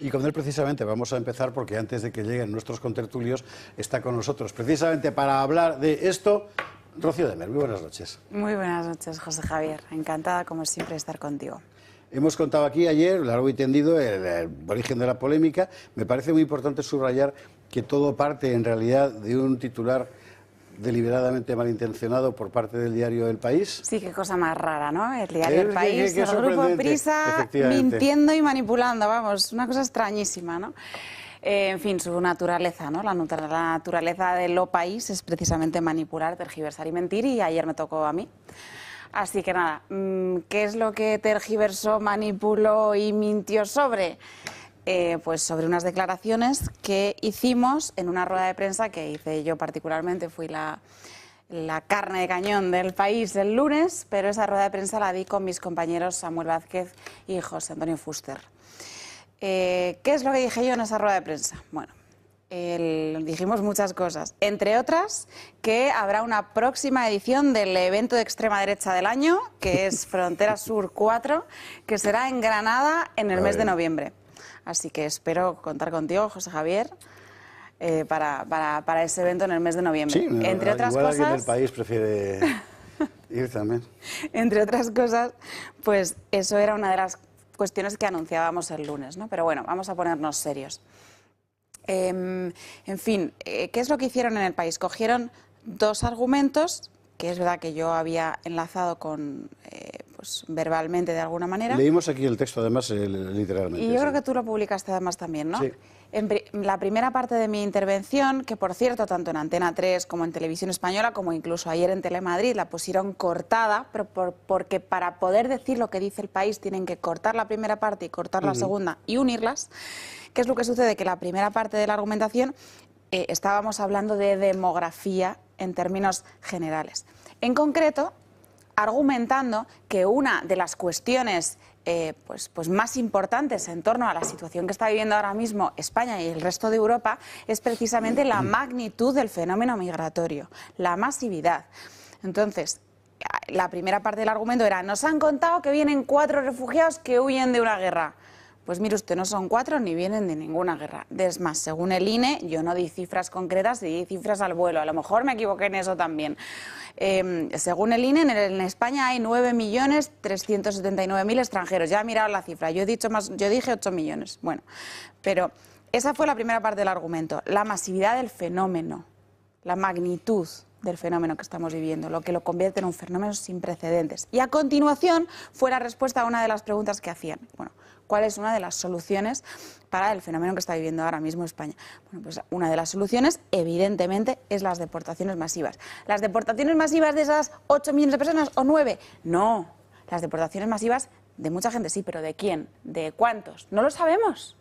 Y con él precisamente vamos a empezar porque antes de que lleguen nuestros contertulios está con nosotros precisamente para hablar de esto Rocío Demer. Muy buenas noches. Muy buenas noches, José Javier. Encantada como siempre de estar contigo. Hemos contado aquí ayer, largo y tendido, el origen de la polémica. Me parece muy importante subrayar que todo parte en realidad de un titular deliberadamente malintencionado por parte del diario El País. Sí, qué cosa más rara, ¿no? El diario El País, el grupo Prisa, mintiendo y manipulando, vamos, una cosa extrañísima, ¿no? En fin, su naturaleza, ¿no? La naturaleza de lo país es precisamente manipular, tergiversar y mentir, y ayer me tocó a mí. Así que nada, ¿qué es lo que tergiversó, manipuló y mintió sobre? Pues sobre unas declaraciones que hicimos en una rueda de prensa que hice yo particularmente, fui la carne de cañón del País el lunes, pero esa rueda de prensa la di con mis compañeros Samuel Vázquez y José Antonio Fuster. ¿Qué es lo que dije yo en esa rueda de prensa? Bueno, dijimos muchas cosas, entre otras que habrá una próxima edición del evento de extrema derecha del año, que es Frontera Sur 4, que será en Granada en el mes de noviembre. Así que espero contar contigo, José Javier, para ese evento en el mes de noviembre. Sí, entre otras igual cosas, alguien del País prefiere ir también. Entre otras cosas, pues eso era una de las cuestiones que anunciábamos el lunes, ¿no? Pero bueno, vamos a ponernos serios. En fin, ¿qué es lo que hicieron en El País? Cogieron dos argumentos, que es verdad que yo había enlazado con, pues verbalmente de alguna manera. Leímos aquí el texto además literalmente. Y yo creo que tú lo publicaste además también, ¿no? Sí. En la primera parte de mi intervención, que por cierto, tanto en Antena 3 como en Televisión Española, como incluso ayer en Telemadrid, la pusieron cortada, pero porque para poder decir lo que dice El País tienen que cortar la primera parte y cortar la segunda y unirlas. ¿Qué es lo que sucede? Que la primera parte de la argumentación estábamos hablando de demografía en términos generales. En concreto, argumentando que una de las cuestiones pues más importantes en torno a la situación que está viviendo ahora mismo España y el resto de Europa es precisamente la magnitud del fenómeno migratorio, la masividad. Entonces, la primera parte del argumento era: nos han contado que vienen 4 refugiados que huyen de una guerra. Pues mire usted, no son 4 ni vienen de ninguna guerra. Es más, según el INE, yo no di cifras concretas, di cifras al vuelo. A lo mejor me equivoqué en eso también. Según el INE, en España hay 9.379.000 extranjeros. Ya he mirado la cifra, yo dije 8 millones. Bueno, pero esa fue la primera parte del argumento. La masividad del fenómeno, la magnitud del fenómeno que estamos viviendo, lo que lo convierte en un fenómeno sin precedentes. Y a continuación fue la respuesta a una de las preguntas que hacían. Bueno, ¿cuál es una de las soluciones para el fenómeno que está viviendo ahora mismo España? Bueno, pues una de las soluciones, evidentemente, es las deportaciones masivas. ¿Las deportaciones masivas de esas 8 millones de personas o 9? No, las deportaciones masivas de mucha gente sí, pero ¿de quién? ¿De cuántos? No lo sabemos,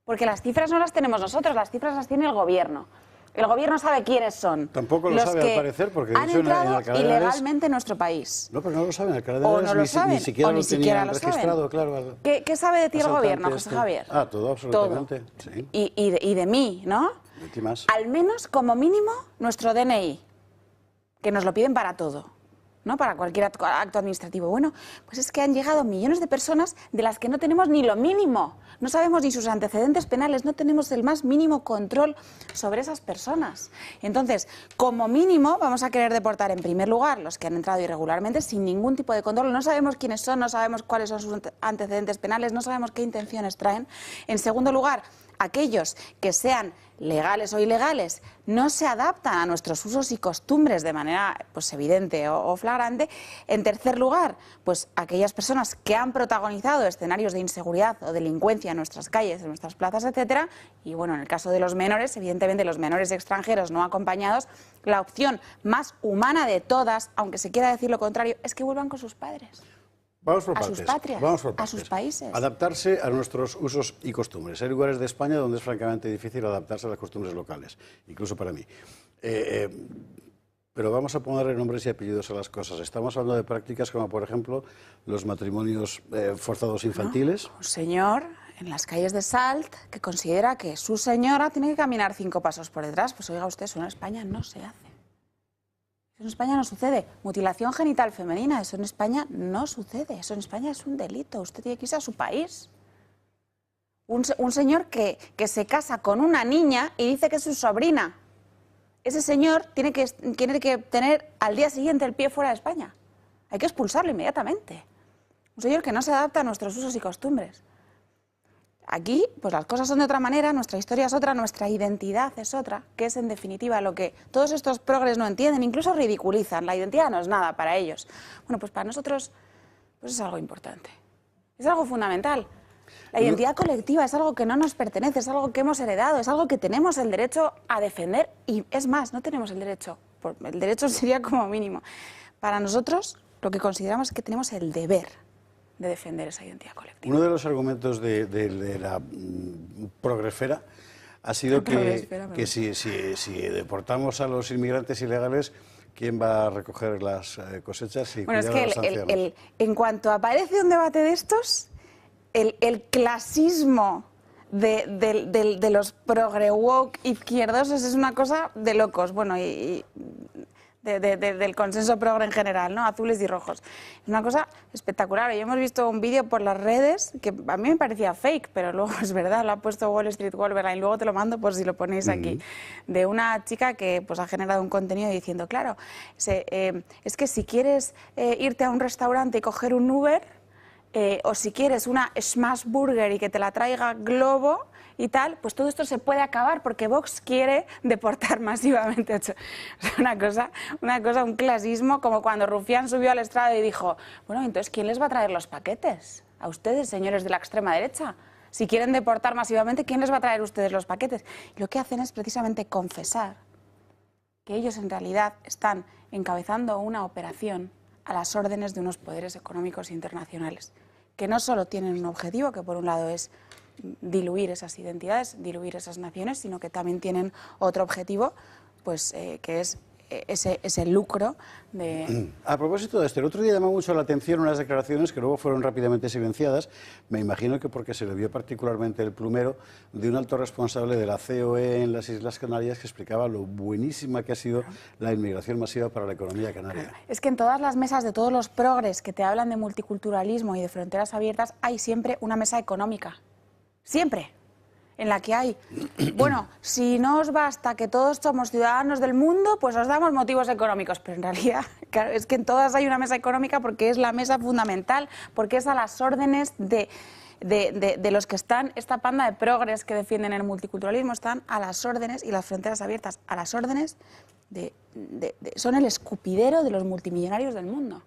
porque las cifras no las tenemos nosotros, las cifras las tiene el Gobierno. El Gobierno sabe quiénes son. Tampoco lo los sabe, que al parecer, porque han entrado ilegalmente en nuestro país. No, pero no lo saben. O no lo saben, ni siquiera o ni lo siquiera tenían lo registrado, saben. claro. ¿Qué sabe de ti el Gobierno, José Javier? Ah, todo, absolutamente. Todo. Sí. Y de mí, ¿no? De ti más. Al menos, como mínimo, nuestro DNI, que nos lo piden para todo, ¿no? Para cualquier acto administrativo. Bueno, pues es que han llegado millones de personas de las que no tenemos ni lo mínimo. No sabemos ni sus antecedentes penales, no tenemos el más mínimo control sobre esas personas. Entonces, como mínimo, vamos a querer deportar en primer lugar los que han entrado irregularmente sin ningún tipo de control. No sabemos quiénes son, no sabemos cuáles son sus antecedentes penales, no sabemos qué intenciones traen. En segundo lugar, aquellos que sean legales o ilegales no se adaptan a nuestros usos y costumbres de manera pues evidente o flagrante. En tercer lugar, pues aquellas personas que han protagonizado escenarios de inseguridad o delincuencia en nuestras calles, en nuestras plazas, etcétera. Y bueno, en el caso de los menores, evidentemente los menores extranjeros no acompañados, la opción más humana de todas, aunque se quiera decir lo contrario, es que vuelvan con sus padres. Vamos por a partes. sus patrias, Vamos por a sus países. Adaptarse a nuestros usos y costumbres. Hay lugares de España donde es francamente difícil adaptarse a las costumbres locales, incluso para mí. Pero vamos a ponerle nombres y apellidos a las cosas. Estamos hablando de prácticas como, por ejemplo, los matrimonios forzados infantiles. Un señor en las calles de Salt que considera que su señora tiene que caminar 5 pasos por detrás. Pues oiga usted, eso en España no se hace. Eso en España no sucede. Mutilación genital femenina, eso en España no sucede. Eso en España es un delito. Usted tiene que irse a su país. Un señor que se casa con una niña y dice que es su sobrina. Ese señor tiene que tener al día siguiente el pie fuera de España. Hay que expulsarlo inmediatamente. Un señor que no se adapta a nuestros usos y costumbres. Aquí, pues las cosas son de otra manera, nuestra historia es otra, nuestra identidad es otra, que es en definitiva lo que todos estos progres no entienden, incluso ridiculizan. La identidad no es nada para ellos. Bueno, pues para nosotros pues es algo importante, es algo fundamental. La identidad colectiva es algo que no nos pertenece, es algo que hemos heredado, es algo que tenemos el derecho a defender y es más, no tenemos el derecho sería como mínimo. Para nosotros lo que consideramos es que tenemos el deber de defender esa identidad colectiva. Uno de los argumentos de la progresfera ha sido que si deportamos a los inmigrantes ilegales, ¿quién va a recoger las cosechas y cuidar a los ancianos? En cuanto aparece un debate de estos, el clasismo de los progre-woke izquierdosos es una cosa de locos, bueno, del consenso progre en general, ¿no? Azules y rojos. Es una cosa espectacular. Y hemos visto un vídeo por las redes que a mí me parecía fake, pero luego es verdad, lo ha puesto Wall Street Wolverine, luego te lo mando por si lo ponéis aquí, de una chica que pues ha generado un contenido diciendo, claro, es que si quieres irte a un restaurante y coger un Uber, o si quieres una Smash Burger y que te la traiga Globo y tal, pues todo esto se puede acabar porque Vox quiere deportar masivamente. O sea, un clasismo, como cuando Rufián subió al estrado y dijo, bueno, entonces, ¿quién les va a traer los paquetes? A ustedes, señores de la extrema derecha. Si quieren deportar masivamente, ¿quién les va a traer a ustedes los paquetes? Y lo que hacen es precisamente confesar que ellos en realidad están encabezando una operación a las órdenes de unos poderes económicos internacionales, que no solo tienen un objetivo, que por un lado es diluir esas identidades, diluir esas naciones, sino que también tienen otro objetivo, pues que es ese lucro de... A propósito de esto, el otro día llamó mucho la atención unas declaraciones que luego fueron rápidamente silenciadas, me imagino que porque se le vio particularmente el plumero de un alto responsable de la COE en las Islas Canarias que explicaba lo buenísima que ha sido la inmigración masiva para la economía canaria. Es que en todas las mesas de todos los progres que te hablan de multiculturalismo y de fronteras abiertas hay siempre una mesa económica, siempre. En la que hay, bueno, si no os basta que todos somos ciudadanos del mundo, pues os damos motivos económicos. Pero en realidad, claro, es que en todas hay una mesa económica porque es la mesa fundamental, porque es a las órdenes de los que están, esta panda de progres que defienden el multiculturalismo, están a las órdenes, y las fronteras abiertas, a las órdenes son el escupidero de los multimillonarios del mundo.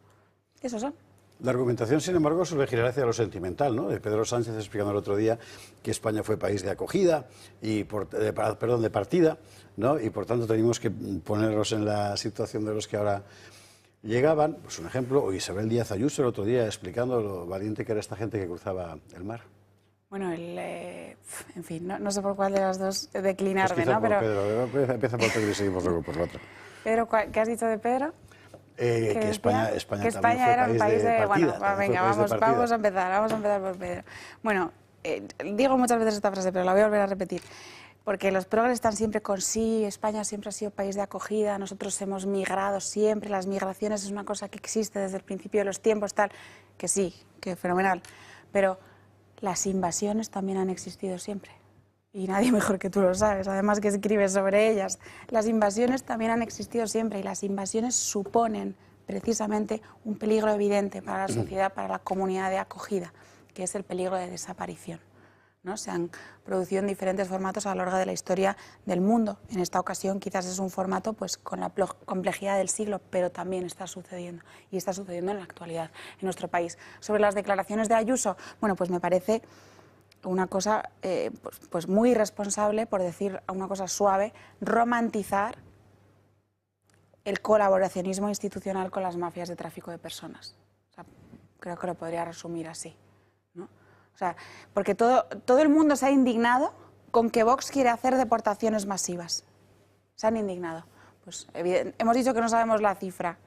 Esos son. La argumentación, sin embargo, suele girar hacia lo sentimental, ¿no? De Pedro Sánchez explicando el otro día que España fue país de acogida y de partida, ¿no? Y por tanto teníamos que ponernos en la situación de los que ahora llegaban. Pues un ejemplo, o Isabel Díaz Ayuso el otro día explicando lo valiente que era esta gente que cruzaba el mar. Bueno, en fin, no sé por cuál de las dos declinarme, pues ¿no? Pero Pedro, empieza por Pedro y seguimos luego por la otra. Pedro, ¿qué has dicho de Pedro? Que España era un país de partida. Bueno, venga, vamos a empezar por Pedro. Bueno, digo muchas veces esta frase, pero la voy a volver a repetir. Porque los progres están siempre con sí, España siempre ha sido país de acogida, nosotros hemos migrado siempre, las migraciones es una cosa que existe desde el principio de los tiempos, tal, que sí, que fenomenal. Pero las invasiones también han existido siempre. Y nadie mejor que tú lo sabes, además que escribes sobre ellas. Las invasiones también han existido siempre y las invasiones suponen precisamente un peligro evidente para la sociedad, para la comunidad de acogida, que es el peligro de desaparición, ¿no? Se han producido en diferentes formatos a lo largo de la historia del mundo. En esta ocasión quizás es un formato pues, con la complejidad del siglo, pero también está sucediendo, y está sucediendo en la actualidad en nuestro país. Sobre las declaraciones de Ayuso, bueno, pues me parece una cosa pues muy irresponsable, por decir una cosa suave, romantizar el colaboracionismo institucional con las mafias de tráfico de personas. O sea, creo que lo podría resumir así, ¿no? O sea, porque todo el mundo se ha indignado con que Vox quiere hacer deportaciones masivas. Se han indignado. Pues hemos dicho que no sabemos la cifra,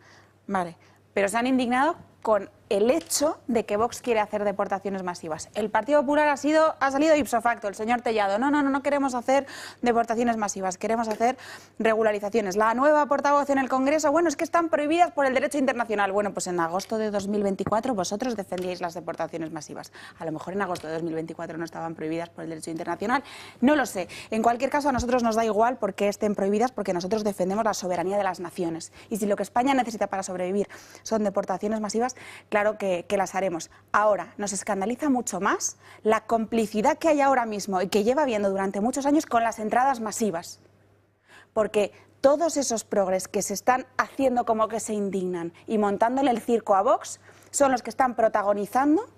vale, pero se han indignado con el hecho de que Vox quiere hacer deportaciones masivas. El Partido Popular ha salido ipso facto, el señor Tellado. No queremos hacer deportaciones masivas, queremos hacer regularizaciones. La nueva portavoz en el Congreso, bueno, es que están prohibidas por el derecho internacional. Bueno, pues en agosto de 2024 vosotros defendíais las deportaciones masivas. A lo mejor en agosto de 2024 no estaban prohibidas por el derecho internacional. No lo sé. En cualquier caso, a nosotros nos da igual porque estén prohibidas, porque nosotros defendemos la soberanía de las naciones. Y si lo que España necesita para sobrevivir son deportaciones masivas, claro que las haremos. Ahora, nos escandaliza mucho más la complicidad que hay ahora mismo y que lleva habiendo durante muchos años con las entradas masivas. Porque todos esos progres que se están haciendo como que se indignan y montándole el circo a Vox son los que están protagonizando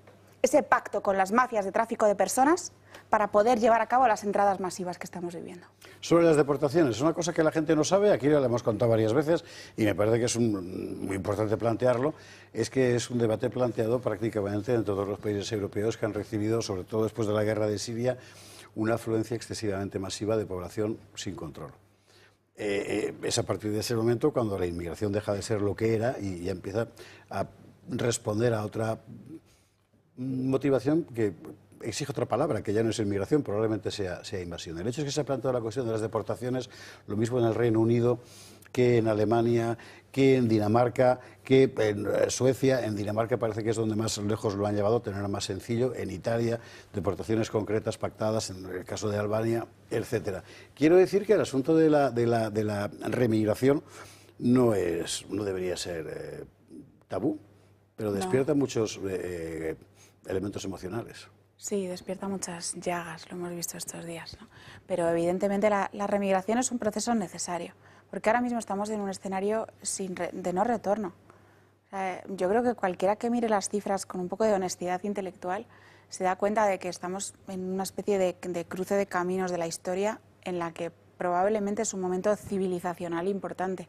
ese pacto con las mafias de tráfico de personas para poder llevar a cabo las entradas masivas que estamos viviendo. Sobre las deportaciones, una cosa que la gente no sabe, aquí lo hemos contado varias veces y me parece que es muy importante plantearlo, es que es un debate planteado prácticamente en todos los países europeos que han recibido, sobre todo después de la guerra de Siria, una afluencia excesivamente masiva de población sin control. Es a partir de ese momento cuando la inmigración deja de ser lo que era y ya empieza a responder a otra motivación que exige otra palabra, que ya no es inmigración, probablemente sea invasión. El hecho es que se ha planteado la cuestión de las deportaciones, lo mismo en el Reino Unido que en Alemania, que en Dinamarca, que en Suecia. En Dinamarca parece que es donde más lejos lo han llevado, tenerlo más sencillo. En Italia, deportaciones concretas pactadas, en el caso de Albania, etcétera. Quiero decir que el asunto de la remigración no debería ser tabú, pero despierta muchos elementos emocionales. Sí, despierta muchas llagas, lo hemos visto estos días, ¿no? Pero evidentemente la remigración es un proceso necesario, porque ahora mismo estamos en un escenario de no retorno. O sea, yo creo que cualquiera que mire las cifras con un poco de honestidad intelectual se da cuenta de que estamos en una especie de cruce de caminos de la historia en la que probablemente es un momento civilizacional importante.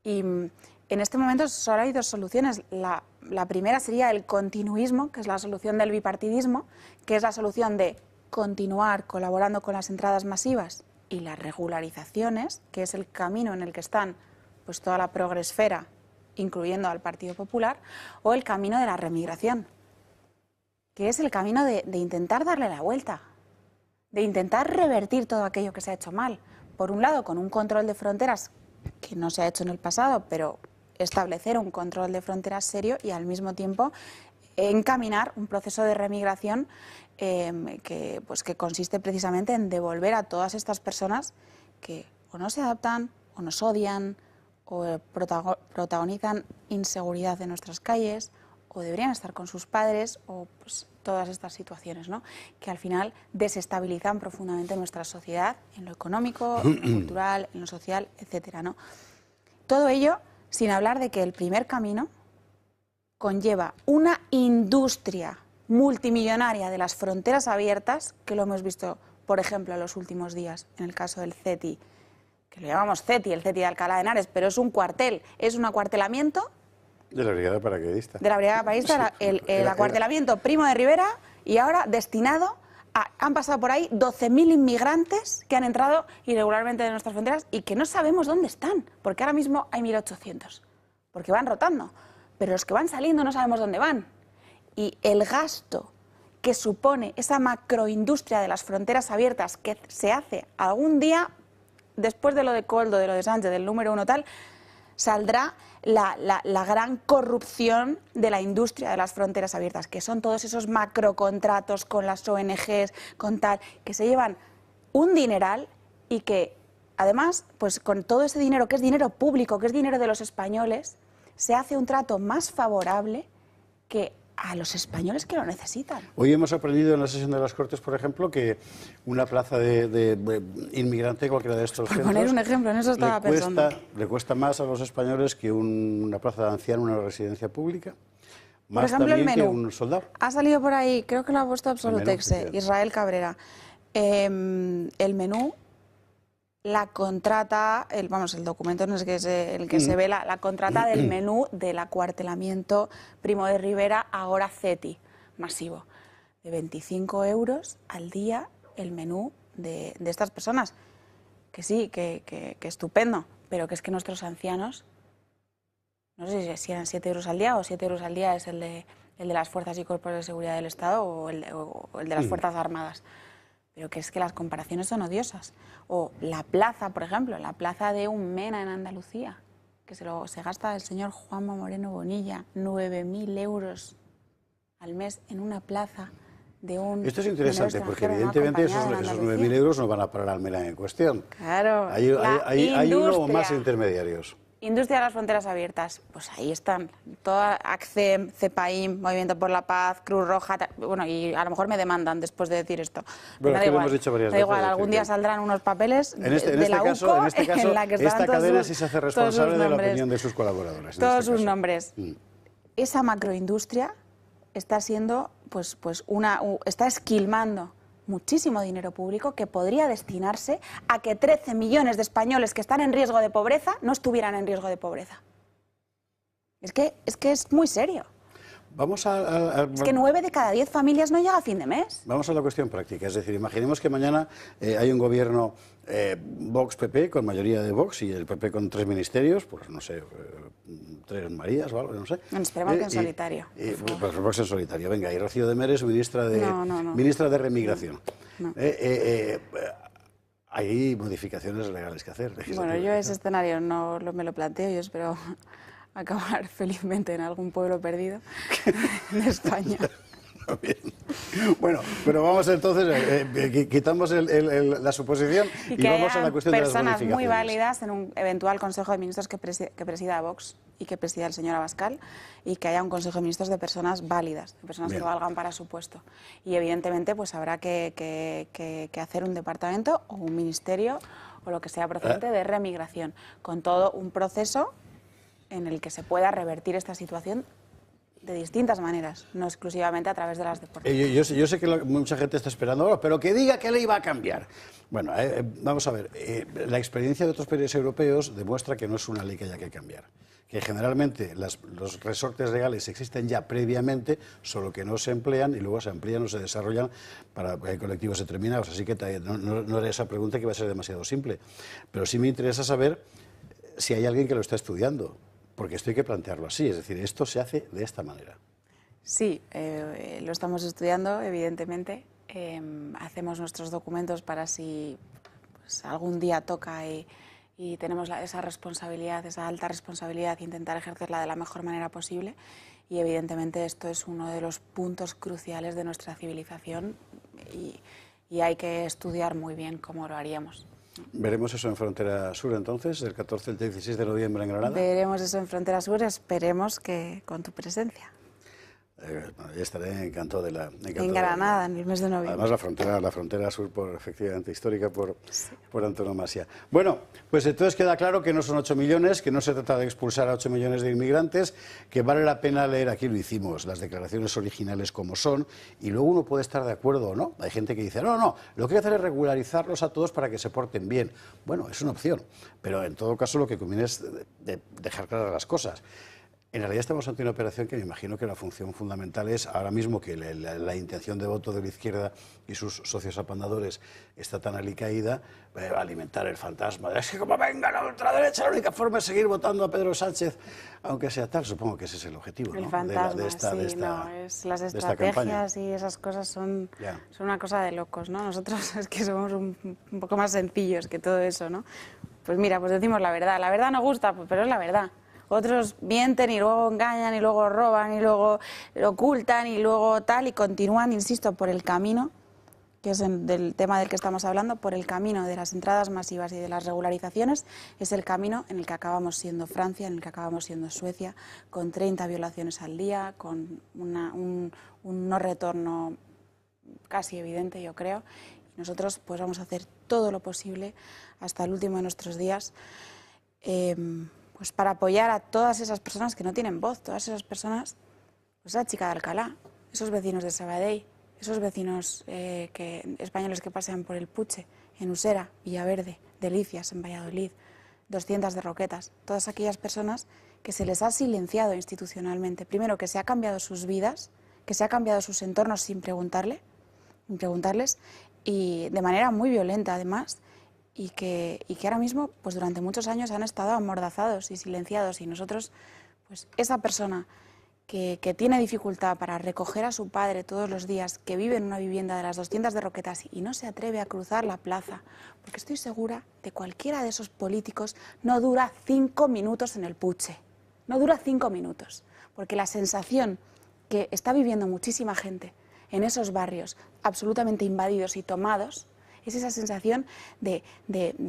Y en este momento solo hay dos soluciones. La primera sería el continuismo, que es la solución del bipartidismo, que es la solución de continuar colaborando con las entradas masivas, y las regularizaciones, que es el camino en el que están pues toda la progresfera, incluyendo al Partido Popular, o el camino de la remigración, que es el camino de intentar darle la vuelta, de intentar revertir todo aquello que se ha hecho mal. Por un lado, con un control de fronteras que no se ha hecho en el pasado, pero establecer un control de fronteras serio y al mismo tiempo encaminar un proceso de remigración que consiste precisamente en devolver a todas estas personas que o no se adaptan, o nos odian, o protagonizan inseguridad en nuestras calles, o deberían estar con sus padres, o pues, todas estas situaciones, ¿no?, que al final desestabilizan profundamente nuestra sociedad, en lo económico, en lo cultural, en lo social, etcétera, ¿no? Todo ello sin hablar de que el primer camino conlleva una industria multimillonaria de las fronteras abiertas, que lo hemos visto, por ejemplo, en los últimos días, en el caso del CETI, que lo llamamos CETI, el CETI de Alcalá de Henares, pero es un cuartel, es un acuartelamiento de la Brigada Paracaidista. De la Brigada Paracaidista, el acuartelamiento Primo de Rivera, y ahora destinado a... Han pasado por ahí 12.000 inmigrantes que han entrado irregularmente en nuestras fronteras y que no sabemos dónde están, porque ahora mismo hay 1.800, porque van rotando, pero los que van saliendo no sabemos dónde van. Y el gasto que supone esa macroindustria de las fronteras abiertas que se hace algún día, después de lo de Koldo, de lo de Sánchez, del número 1 tal, saldrá la gran corrupción de la industria de las fronteras abiertas, que son todos esos macrocontratos con las ONGs, con tal, que se llevan un dineral y que, además, pues con todo ese dinero, que es dinero público, que es dinero de los españoles, se hace un trato más favorable que a los españoles que lo necesitan. Hoy hemos aprendido en la sesión de las Cortes, por ejemplo, que una plaza de inmigrante, cualquiera de estos centros, poner un ejemplo, en eso estaba pensando, le cuesta más a los españoles que una plaza de anciano, una residencia pública. Más por ejemplo, también el menú. Que un soldado. Ha salido por ahí, creo que lo ha puesto Absolutexe, Israel Cabrera. El menú, la contrata, el documento no es que el que se ve, la contrata del menú del acuartelamiento Primo de Rivera, ahora CETI, masivo, de 25 euros al día el menú de estas personas. Que sí, que estupendo, pero que es que nuestros ancianos no sé si eran 7 euros al día o 7 euros al día es el de las fuerzas y cuerpos de seguridad del Estado o el de las Fuerzas Armadas. Pero que es que las comparaciones son odiosas. O la plaza, por ejemplo, la plaza de un Mena en Andalucía, que se gasta el señor Juanma Moreno Bonilla 9.000 euros al mes en una plaza de un... Esto es interesante porque evidentemente esos 9.000 euros no van a parar al Mena en cuestión. Claro. Hay uno o más intermediarios. Industria de las fronteras abiertas, pues ahí están. Toda ACCEM, CEPAIM, Movimiento por la Paz, Cruz Roja, bueno, y a lo mejor me demandan después de decir esto. Bueno, da lo hemos dicho varias da veces. igual, algún día saldrán unos papeles en este UCO, caso, en la que esta cadena sus, sí se hace responsable de la opinión de sus colaboradores. Todos sus nombres. Esa macroindustria está siendo, está esquilmando muchísimo dinero público que podría destinarse a que 13 millones de españoles que están en riesgo de pobreza no estuvieran en riesgo de pobreza. Es que es muy serio. Es que 9 de cada 10 familias no llega a fin de mes. Vamos a la cuestión práctica. Es decir, imaginemos que mañana hay un gobierno Vox-PP con mayoría de Vox y el PP con 3 ministerios, pues no sé, 3 Marías o algo, no sé. Esperemos que en solitario. Pues Vox en solitario. Venga, y Rocío de Meres, ministra de Remigración. No. Hay modificaciones legales que hacer. Bueno, yo ese escenario no me lo planteo, yo espero acabar felizmente en algún pueblo perdido de España. Bien. Bueno, pero vamos entonces, quitamos la suposición y vamos a la cuestión de las bonificaciones. Personas muy válidas en un eventual Consejo de Ministros que presida Vox y que presida el señor Abascal, y que haya un Consejo de Ministros de personas válidas, de personas que valgan para su puesto. Y evidentemente pues habrá que hacer un departamento o un ministerio o lo que sea procedente de remigración, con todo un proceso en el que se pueda revertir esta situación de distintas maneras, no exclusivamente a través de las deportaciones. Yo sé que mucha gente está esperando, pero que diga que ley va a cambiar. Bueno, vamos a ver, la experiencia de otros países europeos demuestra que no es una ley que haya que cambiar, que generalmente los resortes legales existen ya previamente, solo que no se emplean y luego se amplían o se desarrollan para colectivos determinados. Así que no era esa pregunta que va a ser demasiado simple, pero sí me interesa saber si hay alguien que lo está estudiando. Porque esto hay que plantearlo así, es decir, esto se hace de esta manera. Sí, lo estamos estudiando, evidentemente. Hacemos nuestros documentos para si algún día toca y tenemos esa responsabilidad, esa alta responsabilidad, intentar ejercerla de la mejor manera posible. Y evidentemente esto es uno de los puntos cruciales de nuestra civilización y hay que estudiar muy bien cómo lo haríamos. ¿Veremos eso en Frontera Sur entonces, del 14 al 16 de noviembre en Granada? Veremos eso en Frontera Sur, esperemos que con tu presencia. Ya estaré encantado de la... En Granada, en el mes de noviembre. Además la frontera sur, efectivamente, histórica por antonomasia. Bueno, pues entonces queda claro que no son 8 millones, que no se trata de expulsar a 8 millones de inmigrantes, que vale la pena leer, aquí lo hicimos, las declaraciones originales como son, y luego uno puede estar de acuerdo o no. Hay gente que dice, no, lo que hay que hacer es regularizarlos a todos para que se porten bien. Bueno, es una opción, pero en todo caso lo que conviene es dejar claras las cosas. En realidad estamos ante una operación que me imagino que la función fundamental es, ahora mismo que la intención de voto de la izquierda y sus socios apandadores está tan alicaída, alimentar el fantasma de es que como venga la ultraderecha, la única forma es seguir votando a Pedro Sánchez, aunque sea tal, supongo que ese es el objetivo, ¿no? El fantasma, las estrategias y esas cosas son una cosa de locos, ¿no? Nosotros es que somos un poco más sencillos que todo eso, ¿no? Pues mira, pues decimos la verdad no gusta, pero es la verdad. Otros mienten y luego engañan y luego roban y luego lo ocultan y luego tal y continúan, insisto, por el camino, que es del tema del que estamos hablando, por el camino de las entradas masivas y de las regularizaciones, es el camino en el que acabamos siendo Francia, en el que acabamos siendo Suecia, con 30 violaciones al día, con un no retorno casi evidente, yo creo. Y nosotros pues vamos a hacer todo lo posible hasta el último de nuestros días pues para apoyar a todas esas personas que no tienen voz, todas esas personas, pues esa chica de Alcalá, esos vecinos de Sabadell, esos vecinos españoles que pasean por el Puche, en Usera, Villaverde, Delicias, en Valladolid, 200 de Roquetas, todas aquellas personas que se les ha silenciado institucionalmente. Primero, que se ha cambiado sus vidas, que se ha cambiado sus entornos sin preguntarles, y de manera muy violenta además, y que ahora mismo, pues durante muchos años han estado amordazados y silenciados, y nosotros Pues esa persona que tiene dificultad para recoger a su padre todos los días, que vive en una vivienda de las 200 de Roquetas y no se atreve a cruzar la plaza, porque estoy segura de cualquiera de esos políticos no dura 5 minutos en el puche. No dura 5 minutos, porque la sensación que está viviendo muchísima gente en esos barrios absolutamente invadidos y tomados es esa sensación de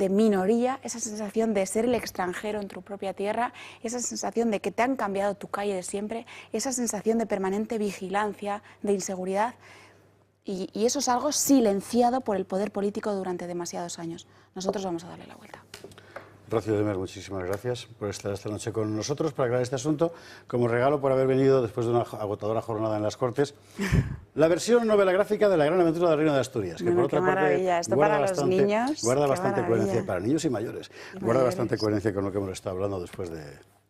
minoría, esa sensación de ser el extranjero en tu propia tierra, esa sensación de que te han cambiado tu calle de siempre, esa sensación de permanente vigilancia, de inseguridad. Y eso es algo silenciado por el poder político durante demasiados años. Nosotros vamos a darle la vuelta. Rocío Demer, muchísimas gracias por estar esta noche con nosotros para aclarar este asunto, como regalo por haber venido después de una agotadora jornada en las Cortes. La versión novela gráfica de La gran aventura del Reino de Asturias, que por otra parte esto para los niños, guarda bastante coherencia, para niños y mayores, guarda bastante coherencia con lo que hemos estado hablando después de...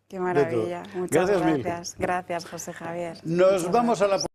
Qué maravilla, muchas gracias. Gracias, José Javier. Nos vamos a la...